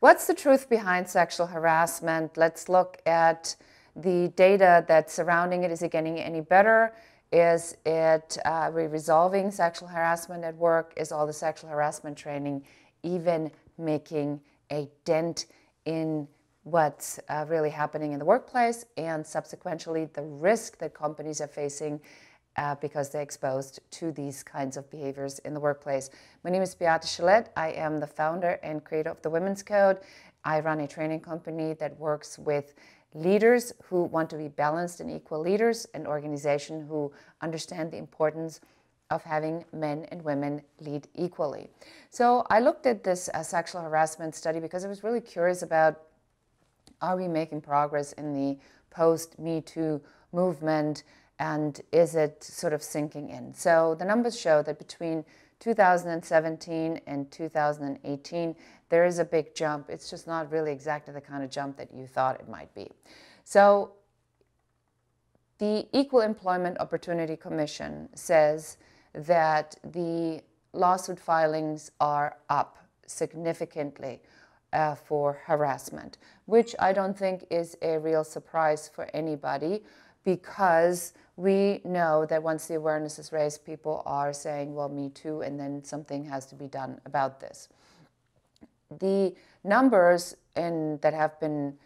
What's the truth behind sexual harassment? Let's look at the data that's surrounding it. Is it getting any better? Is it resolving sexual harassment at work? Is all the sexual harassment training even making a dent in what's really happening in the workplace, and subsequently the risk that companies are facing because they're exposed to these kinds of behaviors in the workplace? My name is Beate Chelette. I am the founder and creator of the Women's Code. I run a training company that works with leaders who want to be balanced and equal leaders, an organization who understand the importance of having men and women lead equally. So I looked at this sexual harassment study because I was really curious about, are we making progress in the post-Me Too movement, and is it sort of sinking in? So the numbers show that between 2017 and 2018, there is a big jump. It's just not really exactly the kind of jump that you thought it might be. So the Equal Employment Opportunity Commission says that the lawsuit filings are up significantly for harassment, which I don't think is a real surprise for anybody, because we know that once the awareness is raised, people are saying, well, me too, and then something has to be done about this. The numbers that have been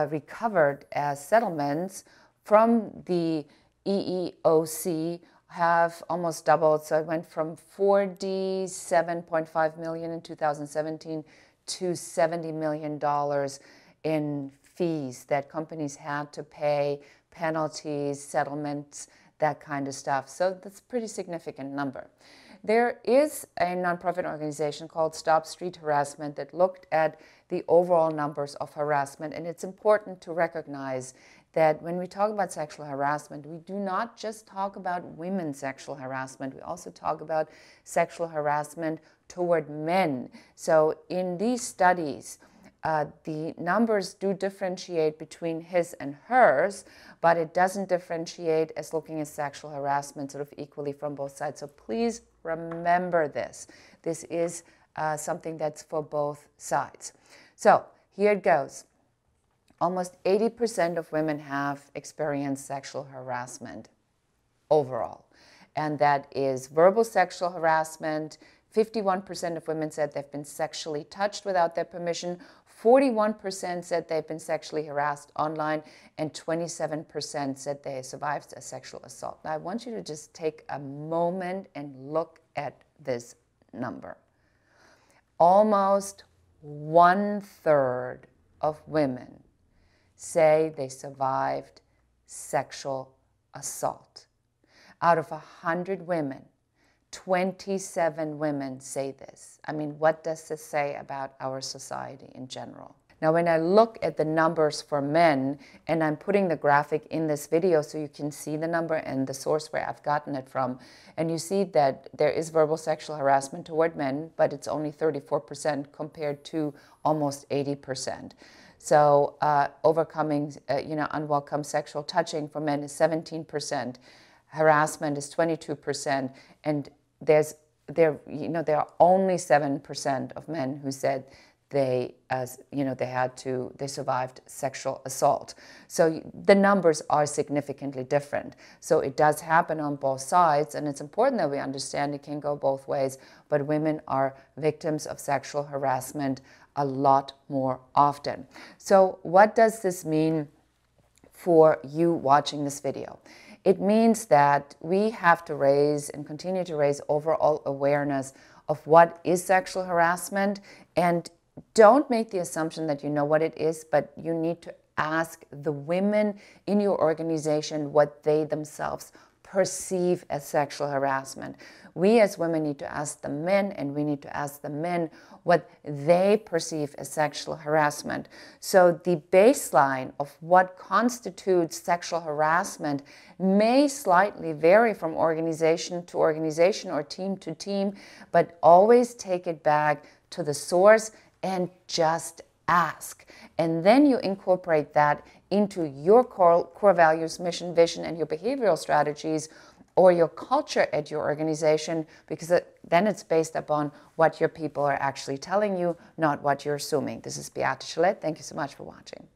recovered as settlements from the EEOC have almost doubled. So it went from $47.5 million in 2017 to $70 million in fees that companies had to pay, penalties, settlements, that kind of stuff. So that's a pretty significant number. There is a nonprofit organization called Stop Street Harassment that looked at the overall numbers of harassment, and it's important to recognize that when we talk about sexual harassment, we do not just talk about women's sexual harassment, we also talk about sexual harassment toward men. So in these studies, the numbers do differentiate between his and hers, but it doesn't differentiate as looking at sexual harassment sort of equally from both sides. So please remember this. This is something that's for both sides. So here it goes. Almost 80% of women have experienced sexual harassment overall, and that is verbal sexual harassment. 51% of women said they've been sexually touched without their permission. 41% said they've been sexually harassed online, and 27% said they survived a sexual assault. Now, I want you to just take a moment and look at this number. Almost 1/3 of women say they survived sexual assault. Out of 100 women, 27 women say this. I mean, what does this say about our society in general? Now, when I look at the numbers for men, and I'm putting the graphic in this video so you can see the number and the source where I've gotten it from, and you see that there is verbal sexual harassment toward men, but it's only 34% compared to almost 80%. So overcoming unwelcome sexual touching for men is 17%. Harassment is 22%, and there are only 7% of men who said they survived sexual assault. So the numbers are significantly different. So it does happen on both sides, and it's important that we understand it can go both ways, but women are victims of sexual harassment a lot more often. So what does this mean for you watching this video? It means that we have to raise and continue to raise overall awareness of what is sexual harassment, and don't make the assumption that you know what it is, but you need to ask the women in your organization what they themselves perceive as sexual harassment. We as women need to ask the men, and we need to ask the men what they perceive as sexual harassment. So the baseline of what constitutes sexual harassment may slightly vary from organization to organization or team to team, but always take it back to the source and just ask. And then you incorporate that into your core values, mission, vision, and your behavioral strategies or your culture at your organization, because then it's based upon what your people are actually telling you, not what you're assuming. This is Beate Chelette. Thank you so much for watching.